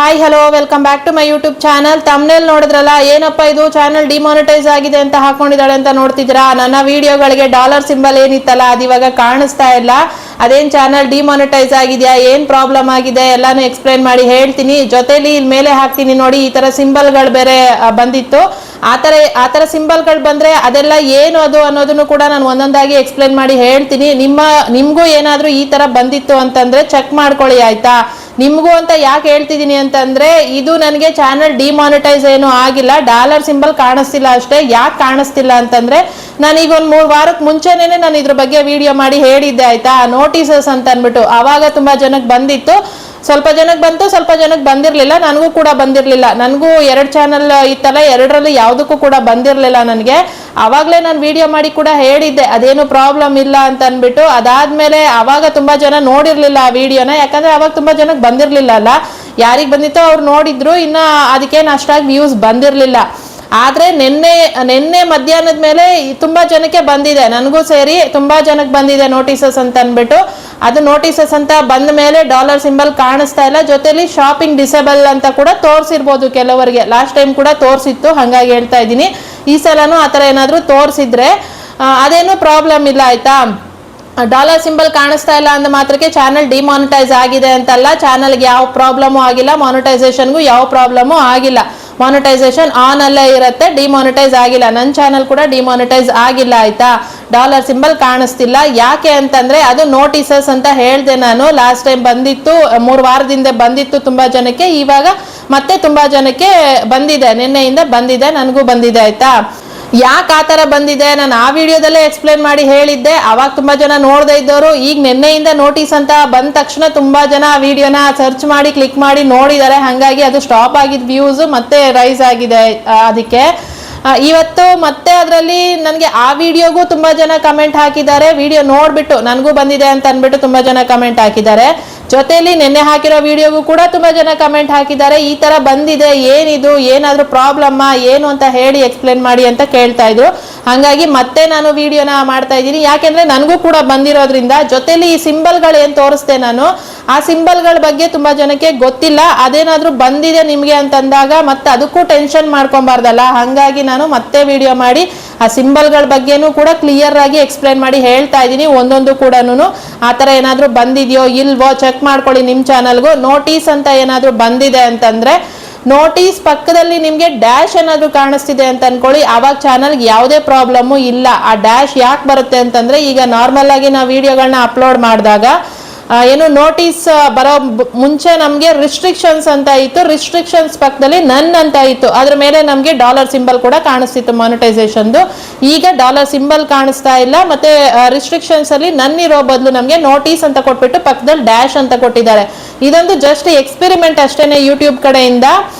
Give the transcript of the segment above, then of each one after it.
Hi hello welcome back to my YouTube channel. Thumbnail ನೋಡಿದ್ರಲ್ಲ, ಏನಪ್ಪ ಇದು ಚಾನಲ್ ಡಿಮಾನಿಟೈಸ್ ಆಗಿದೆ ಅಂತ ಹಾಕೊಂಡಿದ್ದಾಳೆ ಅಂತ ನೋಡ್ತಿದ್ದೀರಾ. ನನ್ನ ವಿಡಿಯೋಗಳಿಗೆ ಡಾಲರ್ ಸಿಂಬಲ್ ಏನಿತ್ತಲ್ಲ ಅದು ಇವಾಗ ಕಾಣಿಸ್ತಾ ಇಲ್ಲ. ಅದೇನ್ ಚಾನಲ್ ಡಿಮಾನಿಟೈಸ್ ಆಗಿದೆಯಾ, ಏನ್ ಪ್ರಾಬ್ಲಮ್ ಆಗಿದೆ ಎಲ್ಲಾನು ಎಕ್ಸ್ಪ್ಲೈನ್ ಮಾಡಿ ಹೇಳ್ತೀನಿ. ಜೊತೆಲಿ ಇಲ್ಲಿ ಮೇಲೆ ಹಾಕ್ತೀನಿ ನೋಡಿ, ಈ ತರ ಸಿಂಬಲ್ಗಳು ಬೇರೆ ಬಂದಿತ್ತು. ಆ ತರ ಸಿಂಬಲ್ಗಳು ಬಂದ್ರೆ ಅದೆಲ್ಲ ಏನು ಅದು ಅನ್ನೋದನ್ನು ಕೂಡ ನಾನು ಒಂದೊಂದಾಗಿ ಎಕ್ಸ್ಪ್ಲೈನ್ ಮಾಡಿ ಹೇಳ್ತೀನಿ. ನಿಮ್ಗೂ ಏನಾದ್ರೂ ಈ ತರ ಬಂದಿತ್ತು ಅಂತಂದ್ರೆ ಚೆಕ್ ಮಾಡ್ಕೊಳ್ಳಿ ಆಯ್ತಾ. ನಿಮ್ಗೂ ಅಂತ ಯಾಕೆ ಹೇಳ್ತಿದ್ದೀನಿ ಅಂತಂದ್ರೆ, ಇದು ನನಗೆ ಚಾನಲ್ ಡಿಮಾನಿಟೈಸ್ ಏನು ಆಗಿಲ್ಲ, ಡಾಲರ್ ಸಿಂಬಲ್ ಕಾಣಿಸ್ತಿಲ್ಲ ಅಷ್ಟೇ. ಯಾಕೆ ಕಾಣಿಸ್ತಿಲ್ಲ ಅಂತಂದ್ರೆ, ನಾನೀಗ ಒಂದು 3 ವಾರಕ್ಕೆ ಮುಂಚೆನೇನೆ ನಾನು ಇದ್ರ ಬಗ್ಗೆ ವಿಡಿಯೋ ಮಾಡಿ ಹೇಳಿದ್ದೆ ಆಯ್ತಾ. ನೋಟಿಸಸ್ ಅಂತ ಅಂದ್ಬಿಟ್ಟು ಅವಾಗ ತುಂಬಾ ಜನಕ್ಕೆ ಬಂದಿತ್ತು. ಸ್ವಲ್ಪ ಜನಕ್ಕೆ ಬಂತು, ಸ್ವಲ್ಪ ಜನಕ್ಕೆ ಬಂದಿರಲಿಲ್ಲ. ನನಗೂ ಕೂಡ ಬಂದಿರಲಿಲ್ಲ. ನನಗೂ 2 ಚಾನಲ್ ಇತ್ತಲ್ಲ, 2ರಲ್ಲಿ ಯಾವುದಕ್ಕೂ ಕೂಡ ಬಂದಿರಲಿಲ್ಲ ನನಗೆ. ಆವಾಗಲೇ ನಾನು ವಿಡಿಯೋ ಮಾಡಿ ಕೂಡ ಹೇಳಿದ್ದೆ ಅದೇನು ಪ್ರಾಬ್ಲಮ್ ಇಲ್ಲ ಅಂತ ಅಂದ್ಬಿಟ್ಟು. ಅದಾದ್ಮೇಲೆ ಅವಾಗ ತುಂಬಾ ಜನ ನೋಡಿರ್ಲಿಲ್ಲ ಆ ವಿಡಿಯೋನ, ಯಾಕಂದ್ರೆ ಅವಾಗ ತುಂಬಾ ಜನಕ್ಕೆ ಬಂದಿರಲಿಲ್ಲ ಅಲ್ಲ. ಯಾರಿಗೆ ಬಂದಿತ್ತೋ ಅವ್ರು ನೋಡಿದ್ರು, ಇನ್ನ ಅದಕ್ಕೇನು ಅಷ್ಟಾಗಿ ವ್ಯೂಸ್ ಬಂದಿರಲಿಲ್ಲ. ಆದ್ರೆ ನಿನ್ನೆ ಮಧ್ಯಾಹ್ನದ ಮೇಲೆ ತುಂಬಾ ಜನಕ್ಕೆ ಬಂದಿದೆ, ನನಗೂ ಸೇರಿ ತುಂಬಾ ಜನಕ್ಕೆ ಬಂದಿದೆ ನೋಟಿಸಸ್ ಅಂತ ಅಂದ್ಬಿಟ್ಟು. ಅದು ನೋಟಿಸಸ್ ಅಂತ ಬಂದ ಮೇಲೆ ಡಾಲರ್ ಸಿಂಬಲ್ ಕಾಣಿಸ್ತಾ ಇಲ್ಲ. ಜೊತೆಲಿ ಶಾಪಿಂಗ್ ಡಿಸೇಬಲ್ ಅಂತ ಕೂಡ ತೋರಿಸಿರ್ಬೋದು ಕೆಲವರಿಗೆ. ಲಾಸ್ಟ್ ಟೈಮ್ ಕೂಡ ತೋರಿಸಿತ್ತು, ಹಂಗಾಗಿ ಹೇಳ್ತಾ ಇದ್ದೀನಿ. ಈ ಸಲನೂ ಆತರ ಏನಾದ್ರೂ ತೋರಿಸಿದ್ರೆ ಅದೇನು ಪ್ರಾಬ್ಲಮ್ ಇಲ್ಲ ಆಯ್ತಾ. ಡಾಲರ್ ಸಿಂಬಲ್ ಕಾಣಿಸ್ತಾ ಇಲ್ಲ ಅಂದ ಮಾತ್ರಕ್ಕೆ ಚಾನಲ್ ಡಿಮಾನಿಟೈಸ್ ಆಗಿದೆ ಅಂತಲ್ಲ. ಚಾನಲ್ಗೆ ಯಾವ ಪ್ರಾಬ್ಲಮು ಆಗಿಲ್ಲ, ಮಾನಿಟೈಸೇಷನ್ಗೂ ಯಾವ ಪ್ರಾಬ್ಲಮು ಆಗಿಲ್ಲ. ಮಾನಿಟೈಸೇಷನ್ ಆನ್ ಅಲ್ಲೇ ಇರುತ್ತೆ, ಡಿಮಾನಿಟೈಸ್ ಆಗಿಲ್ಲ. ನನ್ನ ಚಾನಲ್ ಕೂಡ ಡಿಮಾನಿಟೈಸ್ ಆಗಿಲ್ಲ ಆಯ್ತಾ. ಡಾಲರ್ ಸಿಂಬಲ್ ಕಾಣಿಸ್ತಿಲ್ಲ. ಯಾಕೆ ಅಂತಂದ್ರೆ ಅದು ನೋಟಿಸಸ್ ಅಂತ ಹೇಳ್ದೆ ನಾನು. ಲಾಸ್ಟ್ ಟೈಮ್ ಬಂದಿತ್ತು, 3 ವಾರದಿಂದ ಬಂದಿತ್ತು ತುಂಬಾ ಜನಕ್ಕೆ. ಇವಾಗ ಮತ್ತೆ ತುಂಬಾ ಜನಕ್ಕೆ ಬಂದಿದೆ, ನಿನ್ನೆಯಿಂದ ಬಂದಿದೆ, ನನಗೂ ಬಂದಿದೆ ಆಯ್ತಾ. ಯಾಕೆ ಆ ತರ ಬಂದಿದೆ ನಾನು ಆ ವಿಡಿಯೋದಲ್ಲೇ ಎಕ್ಸ್ಪ್ಲೈನ್ ಮಾಡಿ ಹೇಳಿದ್ದೆ. ಅವಾಗ ತುಂಬಾ ಜನ ನೋಡದೇ ಇದ್ದವರು ಈಗ ನಿನ್ನೆಯಿಂದ ನೋಟಿಸ್ ಅಂತ ಬಂದ ತಕ್ಷಣ ತುಂಬಾ ಜನ ಆ ವಿಡಿಯೋನ ಸರ್ಚ್ ಮಾಡಿ ಕ್ಲಿಕ್ ಮಾಡಿ ನೋಡಿದ್ದಾರೆ. ಹಂಗಾಗಿ ಅದು ಸ್ಟಾಪ್ ಆಗಿದ್ ವ್ಯೂಸ್ ಮತ್ತೆ ರೈಸ್ ಆಗಿದೆ. ಅದಕ್ಕೆ ಇವತ್ತು ಮತ್ತೆ ಅದರಲ್ಲಿ ನನಗೆ ಆ ವಿಡಿಯೋಗೂ ತುಂಬಾ ಜನ ಕಮೆಂಟ್ ಹಾಕಿದ್ದಾರೆ. ವಿಡಿಯೋ ನೋಡ್ಬಿಟ್ಟು ನನಗೂ ಬಂದಿದೆ ಅಂತ ಅಂದ್ಬಿಟ್ಟು ತುಂಬಾ ಜನ ಕಮೆಂಟ್ ಹಾಕಿದ್ದಾರೆ. ಜೊತೆಲಿ ನಿನ್ನೆ ಹಾಕಿರೋ ವಿಡಿಯೋಗೂ ಕೂಡ ತುಂಬಾ ಜನ ಕಮೆಂಟ್ ಹಾಕಿದ್ದಾರೆ. ಈ ತರ ಬಂದಿದೆ, ಏನಿದು, ಏನಾದ್ರೂ ಪ್ರಾಬ್ಲಮ್ಮಾ ಏನು ಅಂತ ಹೇಳಿ ಎಕ್ಸ್ಪ್ಲೇನ್ ಮಾಡಿ ಅಂತ ಕೇಳ್ತಾ ಇದ್ರು. ಹಂಗಾಗಿ ಮತ್ತೆ ನಾನು ವಿಡಿಯೋನ ಮಾಡ್ತಾ ಇದ್ದೀನಿ, ಯಾಕೆಂದ್ರೆ ನನಗೂ ಕೂಡ ಬಂದಿರೋದ್ರಿಂದ. ಜೊತೆಲಿ ಈ ಸಿಂಬಲ್ಗಳು ಏನ್ ತೋರಿಸ್ದೆ ನಾನು, ಆ ಸಿಂಬಲ್ಗಳ ಬಗ್ಗೆ ತುಂಬಾ ಜನಕ್ಕೆ ಗೊತ್ತಿಲ್ಲ. ಅದೇನಾದ್ರೂ ಬಂದಿದೆ ನಿಮ್ಗೆ ಅಂತಂದಾಗ ಮತ್ತೆ ಅದಕ್ಕೂ ಟೆನ್ಷನ್ ಮಾಡ್ಕೊಬಾರ್ದಲ್ಲ. ಹಂಗಾಗಿ ನಾನು ಮತ್ತೆ ವಿಡಿಯೋ ಮಾಡಿ ಆ ಸಿಂಬಲ್ಗಳ ಬಗ್ಗೆನೂ ಕೂಡ ಕ್ಲಿಯರ್ ಆಗಿ ಎಕ್ಸ್ಪ್ಲೈನ್ ಮಾಡಿ ಹೇಳ್ತಾ ಇದ್ದೀನಿ. ಒಂದೊಂದು ಕೂಡ ಆ ತರ ಏನಾದ್ರೂ ಬಂದಿದೆಯೋ ಇಲ್ವೋ ಚೆಕ್ ಮಾಡ್ಕೊಳ್ಳಿ. ನಿಮ್ ಚಾನಲ್ಗೂ ನೋಟಿಸ್ ಅಂತ ಏನಾದ್ರೂ ಬಂದಿದೆ ಅಂತಂದ್ರೆ, ನೋಟಿಸ್ ಪಕ್ಕದಲ್ಲಿ ನಿಮ್ಗೆ ಡ್ಯಾಶ್ ಏನಾದ್ರೂ ಕಾಣಿಸ್ತಿದೆ ಅಂತ ಅನ್ಕೊಳ್ಳಿ, ಅವಾಗ ಚಾನಲ್ಗೆ ಯಾವುದೇ ಪ್ರಾಬ್ಲಮ್ ಇಲ್ಲ. ಆ ಡ್ಯಾಶ್ ಯಾಕೆ ಬರುತ್ತೆ ಅಂತಂದ್ರೆ, ಈಗ ನಾರ್ಮಲ್ ಆಗಿ ನಾವು ವಿಡಿಯೋಗಳನ್ನ ಅಪ್ಲೋಡ್ ಮಾಡಿದಾಗ ಏನು ನೋಟಿಸ್ ಬರೋ ಮುಂಚೆ ನಮ್ಗೆ ರಿಸ್ಟ್ರಿಕ್ಷನ್ಸ್ ಅಂತ ಇತ್ತು. ರಿಸ್ಟ್ರಿಕ್ಷನ್ಸ್ ಪಕ್ಕದಲ್ಲಿ ನನ್ ಅಂತ ಇತ್ತು, ಅದ್ರ ಮೇಲೆ ನಮ್ಗೆ ಡಾಲರ್ ಸಿಂಬಲ್ ಕೂಡ ಕಾಣಿಸ್ತಿತ್ತು ಮಾನಿಟೈಸೇಷನ್. ಈಗ ಡಾಲರ್ ಸಿಂಬಲ್ ಕಾಣಿಸ್ತಾ ಇಲ್ಲ. ಮತ್ತೆ ರಿಸ್ಟ್ರಿಕ್ಷನ್ಸ್ ಅಲ್ಲಿ ನನ್ ಇರೋ ಬದಲು ನಮ್ಗೆ ನೋಟಿಸ್ ಅಂತ ಕೊಟ್ಬಿಟ್ಟು ಪಕ್ಕದಲ್ಲಿ ಡ್ಯಾಶ್ ಅಂತ ಕೊಟ್ಟಿದ್ದಾರೆ. ಇದೊಂದು ಜಸ್ಟ್ ಎಕ್ಸ್ಪೆರಿಮೆಂಟ್ ಅಷ್ಟೇನೆ ಯೂಟ್ಯೂಬ್ ಕಡೆಯಿಂದ.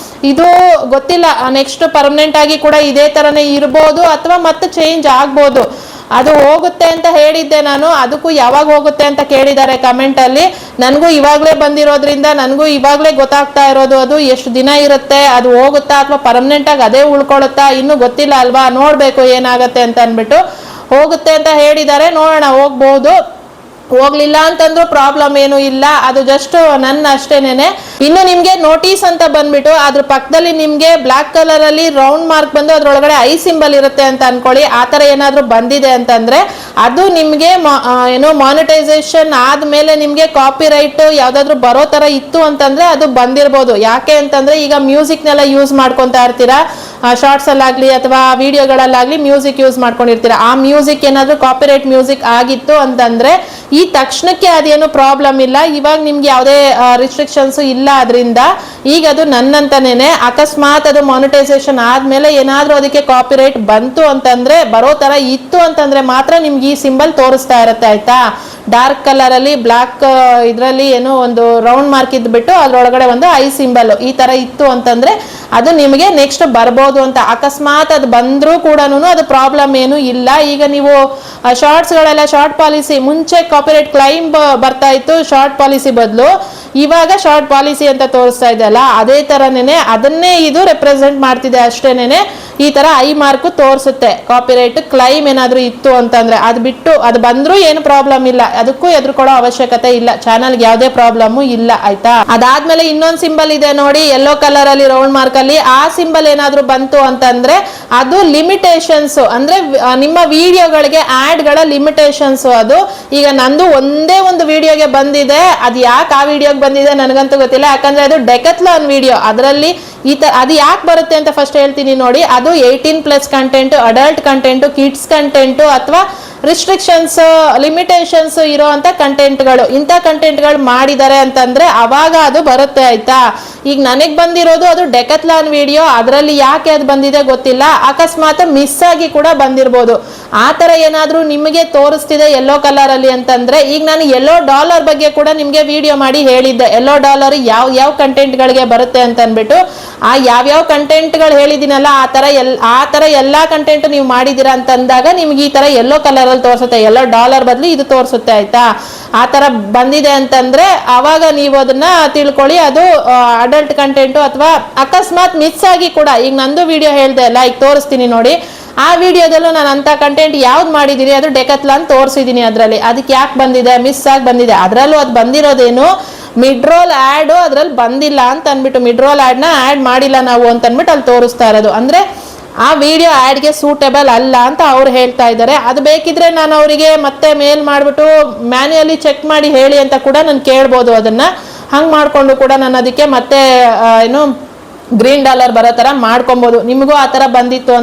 ಇದು ಗೊತ್ತಿಲ್ಲ, ನೆಕ್ಸ್ಟ್ ಪರ್ಮನೆಂಟ್ ಆಗಿ ಕೂಡ ಇದೇ ತರನೇ ಇರ್ಬೋದು ಅಥವಾ ಮತ್ತೆ ಚೇಂಜ್ ಆಗ್ಬೋದು. ಅದು ಹೋಗುತ್ತೆ ಅಂತ ಹೇಳಿದ್ದೆ ನಾನು, ಅದಕ್ಕೂ ಯಾವಾಗ ಹೋಗುತ್ತೆ ಅಂತ ಕೇಳಿದ್ದಾರೆ ಕಮೆಂಟ್ ಅಲ್ಲಿ. ನನಗೂ ಇವಾಗಲೇ ಬಂದಿರೋದ್ರಿಂದ ನನಗೂ ಇವಾಗಲೇ ಗೊತ್ತಾಗ್ತಾ ಇರೋದು ಅದು ಎಷ್ಟು ದಿನ ಇರುತ್ತೆ, ಅದು ಹೋಗುತ್ತಾ ಅಥವಾ ಪರ್ಮನೆಂಟ್ ಆಗಿ ಅದೇ ಉಳ್ಕೊಳ್ಳುತ್ತಾ ಇನ್ನೂ ಗೊತ್ತಿಲ್ಲ ಅಲ್ವಾ. ನೋಡ್ಬೇಕು ಏನಾಗತ್ತೆ ಅಂತ ಅನ್ಬಿಟ್ಟು. ಹೋಗುತ್ತೆ ಅಂತ ಹೇಳಿದ್ದಾರೆ, ನೋಡೋಣ, ಹೋಗ್ಬಹುದು. ಹೋಗ್ಲಿಲ್ಲ ಅಂತಂದ್ರೂ ಪ್ರಾಬ್ಲಮ್ ಏನು ಇಲ್ಲ, ಅದು ಜಸ್ಟ್ ನನ್ನ ಅಷ್ಟೇನೆ. ಇನ್ನು ನಿಮ್ಗೆ ನೋಟಿಸ್ ಅಂತ ಬಂದ್ಬಿಟ್ಟು ಅದ್ರ ಪಕ್ಕದಲ್ಲಿ ನಿಮ್ಗೆ ಬ್ಲಾಕ್ ಕಲರ್ ಅಲ್ಲಿ ರೌಂಡ್ ಮಾರ್ಕ್ ಬಂದು ಅದ್ರೊಳಗಡೆ ಐ ಸಿಂಬಲ್ ಇರುತ್ತೆ ಅಂತ ಅನ್ಕೊಳ್ಳಿ. ಆತರ ಏನಾದ್ರೂ ಬಂದಿದೆ ಅಂತಂದ್ರೆ ಅದು ನಿಮ್ಗೆ ಏನು ಮಾನಿಟೈಸೇಷನ್ ಆದ್ಮೇಲೆ ನಿಮ್ಗೆ ಕಾಪಿ ರೈಟ್ ಯಾವ್ದಾದ್ರು ಬರೋ ತರ ಇತ್ತು ಅಂತಂದ್ರೆ ಅದು ಬಂದಿರ್ಬೋದು. ಯಾಕೆ ಅಂತಂದ್ರೆ ಈಗ ಮ್ಯೂಸಿಕ್ನೆಲ್ಲ ಯೂಸ್ ಮಾಡ್ಕೊಂತಾ ಇರ್ತೀರಾ, ಶಾರ್ಟ್ಸ್ ಅಲ್ಲಾಗ್ಲಿ ಅಥವಾ ವಿಡಿಯೋಗಳಲ್ಲಾಗ್ಲಿ ಮ್ಯೂಸಿಕ್ ಯೂಸ್ ಮಾಡ್ಕೊಂಡಿರ್ತೀರಾ. ಆ ಮ್ಯೂಸಿಕ್ ಏನಾದ್ರೂ ಕಾಪಿರೈಟ್ ಮ್ಯೂಸಿಕ್ ಆಗಿತ್ತು ಅಂತಂದ್ರೆ ಈ ತಕ್ಷಣಕ್ಕೆ ಅದೇನು ಪ್ರಾಬ್ಲಮ್ ಇಲ್ಲ. ಇವಾಗ ನಿಮ್ಗೆ ಯಾವುದೇ ರಿಸ್ಟ್ರಿಕ್ಷನ್ಸ್ ಇಲ್ಲ ಅದರಿಂದ. ಈಗ ಅದು ನನ್ನಂತಾನೇನೆ. ಅಕಸ್ಮಾತ್ ಅದು ಮಾನಿಟೈಸೇಷನ್ ಆದ್ಮೇಲೆ ಏನಾದ್ರೂ ಅದಕ್ಕೆ ಕಾಪಿರೈಟ್ ಬಂತು ಅಂತಂದ್ರೆ, ಬರೋ ತರ ಇತ್ತು ಅಂತಂದ್ರೆ ಮಾತ್ರ ನಿಮ್ಗೆ ಈ ಸಿಂಬಲ್ ತೋರಿಸ್ತಾ ಇರುತ್ತೆ ಆಯ್ತಾ. ಡಾರ್ಕ್ ಕಲರ್ ಅಲ್ಲಿ ಬ್ಲಾಕ್ ಇದ್ರಲ್ಲಿ ಏನೋ ಒಂದು ರೌಂಡ್ ಮಾರ್ಕ್ ಇದ್ಬಿಟ್ಟು ಅದ್ರೊಳಗಡೆ ಒಂದು ಐ ಸಿಂಬಲ್ ಈ ತರ ಇತ್ತು ಅಂತಂದ್ರೆ ಅದು ನಿಮಗೆ ನೆಕ್ಸ್ಟ್ ಬರ್ಬೋದು ಅಂತ. ಅಕಸ್ಮಾತ್ ಅದು ಬಂದ್ರೂ ಕೂಡ ಅದು ಪ್ರಾಬ್ಲಮ್ ಏನು ಇಲ್ಲ. ಈಗ ನೀವು ಶಾರ್ಟ್ಸ್ ಗಳೆಲ್ಲ ಶಾರ್ಟ್ ಪಾಲಿಸಿ, ಮುಂಚೆ ಕಾಪಿರೈಟ್ ಕ್ಲೈಮ್ ಬರ್ತಾ ಇತ್ತು ಶಾರ್ಟ್ ಪಾಲಿಸಿ ಬದಲು, ಇವಾಗ ಶಾರ್ಟ್ ಪಾಲಿಸಿ ಅಂತ ತೋರಿಸ್ತಾ ಇದೆ ಅಲ್ಲ, ಅದೇ ತರನೇನೆ ಅದನ್ನೇ ಇದು ರೆಪ್ರೆಸೆಂಟ್ ಮಾಡ್ತಿದೆ ಅಷ್ಟೇನೆ. ಈ ತರ ಐ ಮಾರ್ಕ್ ತೋರಿಸುತ್ತೆ. ಕಾಪಿರೈಟ್ ಕ್ಲೈಮ್ ಏನಾದ್ರೂ ಇತ್ತು ಅಂತಂದ್ರೆ ಅದು ಬಿಟ್ಟು ಅದು ಬಂದ್ರೂ ಏನು ಪ್ರಾಬ್ಲಮ್ ಇಲ್ಲ, ಅದಕ್ಕೂ ಎದುರ್ಕೊಳ್ಳೋ ಅವಶ್ಯಕತೆ ಇಲ್ಲ, ಚಾನಲ್ಗೆ ಯಾವುದೇ ಪ್ರಾಬ್ಲಮ್ ಇಲ್ಲ ಆಯ್ತಾ. ಅದಾದ್ಮೇಲೆ ಇನ್ನೊಂದು ಸಿಂಬಲ್ ಇದೆ ನೋಡಿ, ಯೆಲ್ಲೋ ಕಲರ್ ಅಲ್ಲಿ ರೌಂಡ್ ಮಾರ್ಕ್ ಅಲ್ಲಿ, ಆ ಸಿಂಬಲ್ ಏನಾದ್ರೂ ಬಂತು ಅಂತಂದ್ರೆ ಅದು ಲಿಮಿಟೇಷನ್ಸ್, ಅಂದ್ರೆ ನಿಮ್ಮ ವಿಡಿಯೋಗಳಿಗೆ ಆಡ್ ಗಳ ಲಿಮಿಟೇಷನ್ಸ್. ಅದು ಈಗ ನಂದು ಒಂದೇ ಒಂದು ವಿಡಿಯೋಗೆ ಬಂದಿದೆ, ಅದು ಯಾಕೆ ಆ ವಿಡಿಯೋಗೆ ಬಂದಿದೆ ನನಗಂತೂ ಗೊತ್ತಿಲ್ಲ, ಯಾಕಂದ್ರೆ ಅದು ಡೆಕತ್ಲಾನ್ ವಿಡಿಯೋ. ಅದರಲ್ಲಿ ಅದು ಯಾಕೆ ಬರುತ್ತೆ ಅಂತ ಫಸ್ಟ್ ಹೇಳ್ತೀನಿ ನೋಡಿ. ಅದು 18+ content, adult content, kids content ಅಥವಾ ರಿಸ್ಟ್ರಿಕ್ಷನ್ಸ್ ಲಿಮಿಟೇಷನ್ಸ್ ಇರೋಂಥ ಕಂಟೆಂಟ್ಗಳು, ಇಂಥ ಕಂಟೆಂಟ್ಗಳು ಮಾಡಿದ್ದಾರೆ ಅಂತಂದ್ರೆ ಅವಾಗ ಅದು ಬರುತ್ತೆ ಆಯ್ತಾ. ಈಗ ನನಗೆ ಬಂದಿರೋದು ಅದು ಡೆಕತ್ಲಾನ್ ವಿಡಿಯೋ, ಅದರಲ್ಲಿ ಯಾಕೆ ಅದು ಬಂದಿದೆ ಗೊತ್ತಿಲ್ಲ, ಅಕಸ್ಮಾತ್ ಮಿಸ್ ಆಗಿ ಕೂಡ ಬಂದಿರ್ಬೋದು. ಆ ಥರ ಏನಾದರೂ ನಿಮಗೆ ತೋರಿಸ್ತಿದೆ ಯೆಲ್ಲೋ ಕಲರ್ ಅಲ್ಲಿ ಅಂತಂದ್ರೆ, ಈಗ ನಾನು ಯೆಲ್ಲೋ ಡಾಲರ್ ಬಗ್ಗೆ ಕೂಡ ನಿಮಗೆ ವಿಡಿಯೋ ಮಾಡಿ ಹೇಳಿದ್ದೆ, ಯೆಲ್ಲೋ ಡಾಲರ್ ಯಾವ ಕಂಟೆಂಟ್ಗಳಿಗೆ ಬರುತ್ತೆ ಅಂತ ಅಂದ್ಬಿಟ್ಟು. ಆ ಯಾವ್ಯಾವ ಕಂಟೆಂಟ್ಗಳು ಹೇಳಿದ್ದೀನಲ್ಲ ಆ ಥರ ಎಲ್ಲ ಕಂಟೆಂಟ್ ನೀವು ಮಾಡಿದ್ದೀರಾ ಅಂತಂದಾಗ ನಿಮ್ಗೆ ಈ ಥರ ಯೆಲ್ಲೋ ಕಲರ್ ಅಲ್ಲಿ ತೋರಿಸುತ್ತೆ, ಯೆಲ್ಲೋ ಡಾಲರ್ ಬದಲು ಇದು ತೋರಿಸುತ್ತೆ ಆಯ್ತಾ. ಆ ಥರ ಬಂದಿದೆ ಅಂತಂದ್ರೆ ಅವಾಗ ನೀವು ಅದನ್ನ ತಿಳ್ಕೊಳ್ಳಿ, ಅದು ಅಡಲ್ಟ್ ಕಂಟೆಂಟು. ಅಥವಾ ಅಕಸ್ಮಾತ್ ಮಿಸ್ ಆಗಿ ಕೂಡ, ಈಗ ನಂದು ವಿಡಿಯೋ ಹೇಳ್ದೆ ಅಲ್ಲ, ಈಗ ತೋರಿಸ್ತೀನಿ ನೋಡಿ, ಆ ವಿಡಿಯೋದಲ್ಲೂ ನಾನು ಅಂತ ಕಂಟೆಂಟ್ ಯಾವ್ದು ಮಾಡಿದ್ದೀನಿ ಅದು ಡೆಕತ್ಲಾನ್ ತೋರಿಸಿದ್ದೀನಿ. ಅದರಲ್ಲಿ ಅದಕ್ಕೆ ಯಾಕೆ ಬಂದಿದೆ, ಮಿಸ್ ಆಗಿ ಬಂದಿದೆ. ಅದರಲ್ಲೂ ಅದು ಬಂದಿರೋದೇನು ಮಿಡ್ ರೋಲ್ ಆ್ಯಡು ಅದ್ರಲ್ಲಿ ಬಂದಿಲ್ಲ ಅಂತ ಅಂದ್ಬಿಟ್ಟು, ಮಿಡ್ ರೋಲ್ ಆ್ಯಡ್ನ ಆ್ಯಡ್ ಮಾಡಿಲ್ಲ ನಾವು ಅಂತ ಅಂದ್ಬಿಟ್ಟು ಅಲ್ಲಿ ತೋರಿಸ್ತಾ ಇರೋದು. ಅಂದರೆ ಆ ವಿಡಿಯೋ ಆ್ಯಡ್ಗೆ ಸೂಟೇಬಲ್ ಅಲ್ಲ ಅಂತ ಅವ್ರು ಹೇಳ್ತಾ ಇದ್ದಾರೆ. ಅದು ಬೇಕಿದ್ರೆ ನಾನು ಅವರಿಗೆ ಮತ್ತೆ ಮೇಲ್ ಮಾಡಿಬಿಟ್ಟು ಮ್ಯಾನ್ಯಲಿ ಚೆಕ್ ಮಾಡಿ ಹೇಳಿ ಅಂತ ಕೂಡ ನಾನು ಕೇಳ್ಬೋದು. ಅದನ್ನು ಹಂಗೆ ಮಾಡಿಕೊಂಡು ಕೂಡ ನಾನು ಅದಕ್ಕೆ ಮತ್ತೆ ಏನು ಗ್ರೀನ್ ಡಾಲರ್ ಬರೋ ಥರ ಮಾಡ್ಕೊಬೋದು. ನಿಮಗೂ ಆ ಥರ ಬಂದಿತ್ತು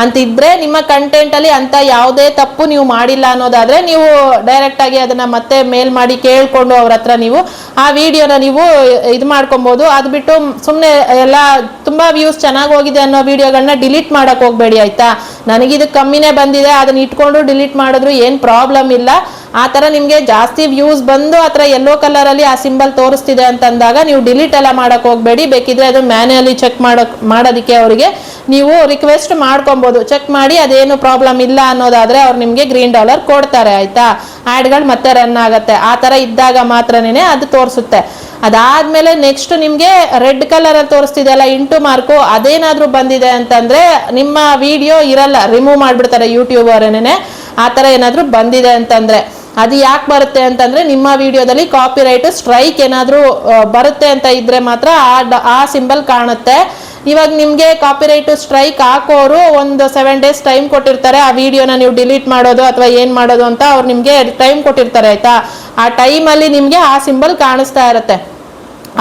ಅಂತಿದ್ರೆ ನಿಮ್ಮ ಕಂಟೆಂಟ್ ಅಲ್ಲಿ ಅಂತ ಯಾವುದೇ ತಪ್ಪು ನೀವು ಮಾಡಿಲ್ಲ ಅನ್ನೋದಾದ್ರೆ ನೀವು ಡೈರೆಕ್ಟ್ ಆಗಿ ಅದನ್ನ ಮತ್ತೆ ಮೇಲ್ ಮಾಡಿ ಕೇಳ್ಕೊಂಡು ಅವ್ರ ಹತ್ರ ನೀವು ಆ ವಿಡಿಯೋನ ನೀವು ಇದು ಮಾಡ್ಕೊಬಹುದು. ಅದು ಬಿಟ್ಟು ಸುಮ್ಮನೆ ಎಲ್ಲ ತುಂಬಾ ವ್ಯೂಸ್ ಚೆನ್ನಾಗಿ ಹೋಗಿದೆ ಅನ್ನೋ ವಿಡಿಯೋಗಳನ್ನ ಡಿಲೀಟ್ ಮಾಡಕ್ ಹೋಗ್ಬೇಡಿ ಆಯ್ತಾ. ನನಗಿದು ಕಮ್ಮಿನೇ ಬಂದಿದೆ, ಅದನ್ನ ಇಟ್ಕೊಂಡು ಡಿಲೀಟ್ ಮಾಡಿದ್ರು ಏನು ಪ್ರಾಬ್ಲಮ್ ಇಲ್ಲ. ಆ ಥರ ನಿಮಗೆ ಜಾಸ್ತಿ ವ್ಯೂಸ್ ಬಂದು ಆ ಥರ ಯೆಲ್ಲೋ ಕಲರಲ್ಲಿ ಆ ಸಿಂಬಲ್ ತೋರಿಸ್ತಿದೆ ಅಂತಂದಾಗ ನೀವು ಡಿಲೀಟ್ ಎಲ್ಲ ಮಾಡಕ್ ಹೋಗ್ಬೇಡಿ. ಬೇಕಿದ್ರೆ ಅದು ಮ್ಯಾನ್ಯಲಿ ಚೆಕ್ ಮಾಡೋದಕ್ಕೆ ಅವರಿಗೆ ನೀವು ರಿಕ್ವೆಸ್ಟ್ ಮಾಡ್ಕೊಬೋದು. ಚೆಕ್ ಮಾಡಿ ಅದೇನು ಪ್ರಾಬ್ಲಮ್ ಇಲ್ಲ ಅನ್ನೋದಾದ್ರೆ ಅವ್ರು ನಿಮಗೆ ಗ್ರೀನ್ ಡಾಲರ್ ಕೊಡ್ತಾರೆ ಆಯ್ತಾ. ಆ್ಯಡ್ಗಳು ಮತ್ತೆ ರನ್ ಆಗುತ್ತೆ. ಆ ಥರ ಇದ್ದಾಗ ಮಾತ್ರನೇ ಅದು ತೋರಿಸುತ್ತೆ. ಅದಾದ್ಮೇಲೆ ನೆಕ್ಸ್ಟ್ ನಿಮಗೆ ರೆಡ್ ಕಲರ್ ಅಲ್ಲಿ ತೋರಿಸ್ತಿದೆಯಲ್ಲ ಇಂಟು ಮಾರ್ಕು, ಅದೇನಾದ್ರೂ ಬಂದಿದೆ ಅಂತಂದ್ರೆ ನಿಮ್ಮ ವಿಡಿಯೋ ಇರಲ್ಲ, ರಿಮೂವ್ ಮಾಡ್ಬಿಡ್ತಾರೆ ಯೂಟ್ಯೂಬರ್ನೇ. ಆ ಥರ ಏನಾದರೂ ಬಂದಿದೆ ಅಂತಂದ್ರೆ ಅದು ಯಾಕೆ ಬರುತ್ತೆ ಅಂತಂದ್ರೆ ನಿಮ್ಮ ವಿಡಿಯೋದಲ್ಲಿ ಕಾಪಿರೈಟ್ ಸ್ಟ್ರೈಕ್ ಏನಾದರೂ ಬರುತ್ತೆ ಅಂತ ಇದ್ರೆ ಮಾತ್ರ ಆ ಸಿಂಬಲ್ ಕಾಣುತ್ತೆ. ಇವಾಗ ನಿಮಗೆ ಕಾಪಿರೈಟ್ ಸ್ಟ್ರೈಕ್ ಹಾಕೋರು ಒಂದು 7 days ಟೈಮ್ ಕೊಟ್ಟಿರ್ತಾರೆ. ಆ ವಿಡಿಯೋನ ನೀವು ಡಿಲೀಟ್ ಮಾಡೋದು ಅಥವಾ ಏನು ಮಾಡೋದು ಅಂತ ಅವ್ರು ನಿಮಗೆ ಟೈಮ್ ಕೊಟ್ಟಿರ್ತಾರೆ ಆಯ್ತಾ. ಆ ಟೈಮಲ್ಲಿ ನಿಮಗೆ ಆ ಸಿಂಬಲ್ ಕಾಣಿಸ್ತಾ ಇರುತ್ತೆ,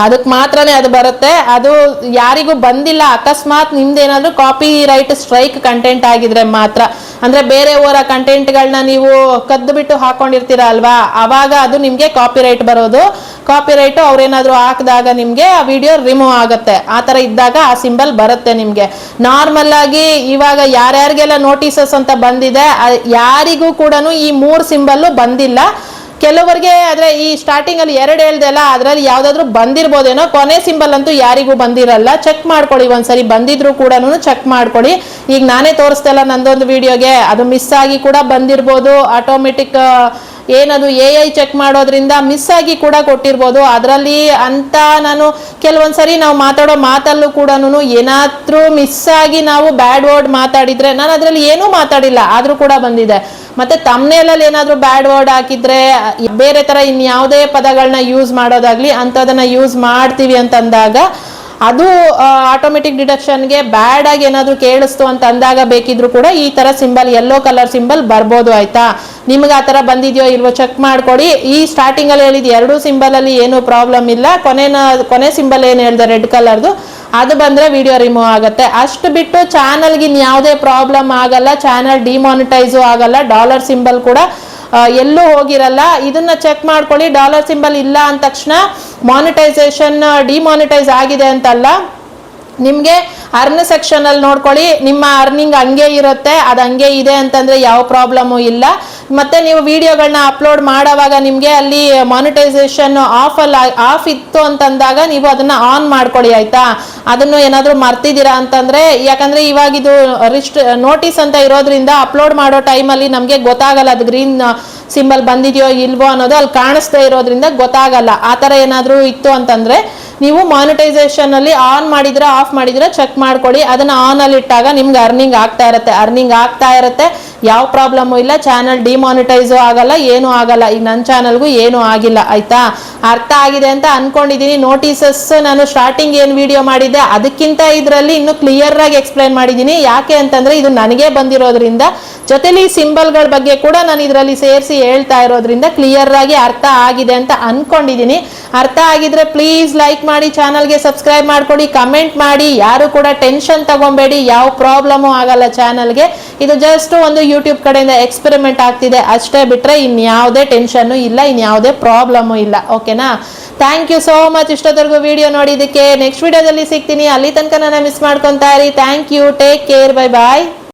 ಅದಕ್ಕೆ ಮಾತ್ರನೇ ಅದು ಬರುತ್ತೆ. ಅದು ಯಾರಿಗೂ ಬಂದಿಲ್ಲ, ಅಕಸ್ಮಾತ್ ನಿಮ್ದೇನಾದ್ರೂ ಕಾಪಿ ರೈಟ್ ಸ್ಟ್ರೈಕ್ ಕಂಟೆಂಟ್ ಆಗಿದ್ರೆ ಮಾತ್ರ. ಅಂದ್ರೆ ಬೇರೆಯವರ ಕಂಟೆಂಟ್ಗಳನ್ನ ನೀವು ಕದ್ದು ಬಿಟ್ಟು ಹಾಕೊಂಡಿರ್ತೀರ ಅಲ್ವಾ, ಅವಾಗ ಅದು ನಿಮ್ಗೆ ಕಾಪಿರೈಟ್ ಬರೋದು. ಕಾಪಿರೈಟ್ ಅವ್ರೇನಾದ್ರೂ ಹಾಕಿದಾಗ ನಿಮ್ಗೆ ಆ ವಿಡಿಯೋ ರಿಮೂವ್ ಆಗುತ್ತೆ. ಆ ತರ ಇದ್ದಾಗ ಆ ಸಿಂಬಲ್ ಬರುತ್ತೆ ನಿಮ್ಗೆ. ನಾರ್ಮಲ್ ಆಗಿ ಇವಾಗ ಯಾರ್ಯಾರಿಗೆಲ್ಲ ನೋಟಿಸಸ್ ಅಂತ ಬಂದಿದೆ ಯಾರಿಗೂ ಕೂಡ ಈ 3 ಸಿಂಬಲ್ ಬಂದಿಲ್ಲ. ಕೆಲವರಿಗೆ ಆದ್ರೆ ಈ ಸ್ಟಾರ್ಟಿಂಗ್ ಅಲ್ಲಿ 2 ಹೇಳ್ದೆ ಅಲ್ಲ, ಅದ್ರಲ್ಲಿ ಯಾವ್ದಾದ್ರು ಬಂದಿರ್ಬೋದೇನೋ. ಕೊನೆ ಸಿಂಬಲ್ ಅಂತೂ ಯಾರಿಗೂ ಬಂದಿರಲ್ಲ. ಚೆಕ್ ಮಾಡ್ಕೊಳ್ಳಿ ಒಂದ್ಸರಿ, ಬಂದಿದ್ರು ಕೂಡ ಚೆಕ್ ಮಾಡ್ಕೊಳ್ಳಿ. ಈಗ ನಾನೇ ತೋರಿಸ್ತಾ ಇಲ್ಲ ನಂದೊಂದು ವಿಡಿಯೋಗೆ, ಅದು ಮಿಸ್ ಆಗಿ ಕೂಡ ಬಂದಿರ್ಬೋದು. ಆಟೋಮೆಟಿಕ್ ಏನದು AI ಚೆಕ್ ಮಾಡೋದ್ರಿಂದ ಮಿಸ್ ಆಗಿ ಕೂಡ ಕೊಟ್ಟಿರ್ಬೋದು. ಅದರಲ್ಲಿ ಅಂತ ನಾನು ಕೆಲವೊಂದ್ಸರಿ ನಾವು ಮಾತಾಡೋ ಮಾತಲ್ಲೂ ಕೂಡ ಏನಾದ್ರೂ ಮಿಸ್ ಆಗಿ ನಾವು ಬ್ಯಾಡ್ ವರ್ಡ್ ಮಾತಾಡಿದ್ರೆ, ನಾನು ಅದರಲ್ಲಿ ಏನೂ ಮಾತಾಡಿಲ್ಲ ಆದ್ರೂ ಕೂಡ ಬಂದಿದೆ. ಮತ್ತೆ ತಮ್ನೇಲಲ್ಲಿ ಏನಾದ್ರೂ ಬ್ಯಾಡ್ ವರ್ಡ್ ಹಾಕಿದ್ರೆ, ಬೇರೆ ತರ ಇನ್ಯಾವುದೇ ಪದಗಳನ್ನ ಯೂಸ್ ಮಾಡೋದಾಗ್ಲಿ ಅಂಥದನ್ನ ಯೂಸ್ ಮಾಡ್ತೀವಿ ಅಂತಂದಾಗ ಅದು ಆಟೋಮೆಟಿಕ್ ಡಿಡಕ್ಷನ್ಗೆ ಬ್ಯಾಡ್ ಆಗಿ ಏನಾದ್ರು ಕೇಳಿಸ್ತು ಅಂತ ಅಂದಾಗ ಬೇಕಿದ್ರು ಕೂಡ ಈ ತರ ಸಿಂಬಲ್ ಯೆಲ್ಲೋ ಕಲರ್ ಸಿಂಬಲ್ ಬರ್ಬೋದು ಆಯ್ತಾ. ನಿಮ್ಗೆ ಆ ತರ ಬಂದಿದ್ಯೋ ಇಲ್ವೋ ಚೆಕ್ ಮಾಡ್ಕೊಡಿ. ಈ ಸ್ಟಾರ್ಟಿಂಗ್ ಅಲ್ಲಿ ಹೇಳಿದ 2 ಸಿಂಬಲ್ ಅಲ್ಲಿ ಏನು ಪ್ರಾಬ್ಲಮ್ ಇಲ್ಲ. ಕೊನೆ ಸಿಂಬಲ್ ಏನು ಹೇಳಿದೆ ರೆಡ್ ಕಲರ್ದು, ಅದು ಬಂದ್ರೆ ವಿಡಿಯೋ ರಿಮೂವ್ ಆಗುತ್ತೆ. ಅಷ್ಟು ಬಿಟ್ಟು ಚಾನಲ್ಗೆ ಯಾವುದೇ ಪ್ರಾಬ್ಲಮ್ ಆಗಲ್ಲ, ಚಾನಲ್ ಡಿಮಾನಿಟೈಸು ಆಗಲ್ಲ, ಡಾಲರ್ ಸಿಂಬಲ್ ಕೂಡ ಎಲ್ಲೂ ಹೋಗಿರಲ್ಲ. ಇದನ್ನ ಚೆಕ್ ಮಾಡ್ಕೊಳ್ಳಿ. ಡಾಲರ್ ಸಿಂಬಲ್ ಇಲ್ಲ ಅಂದ ತಕ್ಷಣ ಮಾನಿಟೈಸೇಷನ್ ಡಿಮಾನಿಟೈಸ್ ಆಗಿದೆ ಅಂತಲ್ಲ. ನಿಮಗೆ ಅರ್ನ್ ಸೆಕ್ಷನ್ ಅಲ್ಲಿ ನೋಡ್ಕೊಳ್ಳಿ, ನಿಮ್ಮ ಅರ್ನಿಂಗ್ ಹಂಗೆ ಇರುತ್ತೆ, ಅದು ಹಂಗೆ ಇದೆ ಅಂತಂದ್ರೆ ಯಾವ ಪ್ರಾಬ್ಲಮ್ಮು ಇಲ್ಲ. ಮತ್ತೆ ನೀವು ವಿಡಿಯೋಗಳನ್ನ ಅಪ್ಲೋಡ್ ಮಾಡೋವಾಗ ನಿಮಗೆ ಅಲ್ಲಿ ಮಾನಿಟೈಸೇಷನ್ ಆಫ್ ಇತ್ತು ಅಂತಂದಾಗ ನೀವು ಅದನ್ನ ಆನ್ ಮಾಡ್ಕೊಳ್ಳಿ ಆಯ್ತಾ. ಅದನ್ನು ಏನಾದರೂ ಮರ್ತಿದ್ದೀರಾ ಅಂತಂದ್ರೆ, ಯಾಕಂದ್ರೆ ಇವಾಗ ಇದು ನೋಟಿಸ್ ಅಂತ ಇರೋದ್ರಿಂದ ಅಪ್ಲೋಡ್ ಮಾಡೋ ಟೈಮಲ್ಲಿ ನಮಗೆ ಗೊತ್ತಾಗಲ್ಲ ಅದು ಗ್ರೀನ್ ಸಿಂಬಲ್ ಬಂದಿದೆಯೋ ಇಲ್ವೋ ಅನ್ನೋದು ಅಲ್ಲಿ ಕಾಣಿಸ್ತಾ ಇರೋದ್ರಿಂದ ಗೊತ್ತಾಗಲ್ಲ. ಆ ಥರ ಏನಾದರೂ ಇತ್ತು ಅಂತಂದ್ರೆ ನೀವು ಮಾನಿಟೈಸೇಷನ್ ಅಲ್ಲಿ ಆನ್ ಮಾಡಿದ್ರೆ ಆಫ್ ಮಾಡಿದ್ರೆ ಚೆಕ್ ಮಾಡ್ಕೊಳ್ಳಿ. ಅದನ್ನ ಆನ್ ಅಲ್ಲಿ ಇಟ್ಟಾಗ ನಿಮ್ಗೆ ಅರ್ನಿಂಗ್ ಆಗ್ತಾ ಇರುತ್ತೆ. ಯಾವ ಪ್ರಾಬ್ಲಮ್ ಇಲ್ಲ. ಚಾನಲ್ ಡಿಮಾನಿಟೈಸು ಆಗಲ್ಲ, ಏನು ಆಗಲ್ಲ. ಈಗ ನನ್ನ ಚಾನಲ್ಗೂ ಏನು ಆಗಿಲ್ಲ. ಆಯ್ತಾ, ಅರ್ಥ ಆಗಿದೆ ಅಂತ ಅನ್ಕೊಂಡಿದೀನಿ. ನೋಟಿಸಸ್ ನಾನು ಸ್ಟಾರ್ಟಿಂಗ್ ಏನ್ ವಿಡಿಯೋ ಮಾಡಿದ್ದೆ ಅದಕ್ಕಿಂತ ಇದರಲ್ಲಿ ಇನ್ನು ಕ್ಲಿಯರ್ ಆಗಿ ಎಕ್ಸ್ಪ್ಲೈನ್ ಮಾಡಿದೀನಿ. ಯಾಕೆ ಅಂತಂದ್ರೆ ಇದು ನನಗೆ ಬಂದಿರೋದ್ರಿಂದ, ಜೊತೆಲಿ ಸಿಂಬಲ್ಗಳ ಬಗ್ಗೆ ಕೂಡ ನಾನು ಇದರಲ್ಲಿ ಸೇರಿಸಿ ಹೇಳ್ತಾ ಇರೋದ್ರಿಂದ ಕ್ಲಿಯರ್ ಆಗಿ ಅರ್ಥ ಆಗಿದೆ ಅಂತ ಅನ್ಕೊಂಡಿದೀನಿ. ಅರ್ಥ ಆಗಿದ್ರೆ ಪ್ಲೀಸ್ ಲೈಕ್ ಮಾಡಿ, ಚಾನಲ್ಗೆ ಸಬ್ಸ್ಕ್ರೈಬ್ ಮಾಡ್ಕೊಡಿ, ಕಮೆಂಟ್ ಮಾಡಿ. ಯಾರು ಕೂಡ ಟೆನ್ಷನ್ ತಗೊಂಬೇಡಿ, ಯಾವ ಪ್ರಾಬ್ಲಮ್ ಆಗಲ್ಲ ಚಾನಲ್ಗೆ. ಇದು ಜಸ್ಟ್ ಒಂದು ಯೂಟ್ಯೂಬ್ ಕಡೆಯಿಂದ ಎಕ್ಸ್ಪೆರಿಮೆಂಟ್ ಆಗ್ತಿದೆ ಅಷ್ಟೇ, ಬಿಟ್ರೆ ಇನ್ಯಾವುದೇ ಟೆನ್ಷನ್ ಇಲ್ಲ, ಇನ್ಯಾವುದೇ ಪ್ರಾಬ್ಲಮ್ ಇಲ್ಲ. ಓಕೆನಾ? ಥ್ಯಾಂಕ್ ಯು ಸೋ ಮಚ್ ಇಷ್ಟೊತ್ತರೆಗೂ ವಿಡಿಯೋ ನೋಡಿದ್ದಕ್ಕೆ. ನೆಕ್ಸ್ಟ್ ವಿಡಿಯೋದಲ್ಲಿ ಸಿಗ್ತೀನಿ. ಅಲ್ಲಿ ತನಕ ನನ್ನ ಮಿಸ್ ಮಾಡ್ಕೊಂತಾ ಇರಿ. Thank you, take care, bye bye.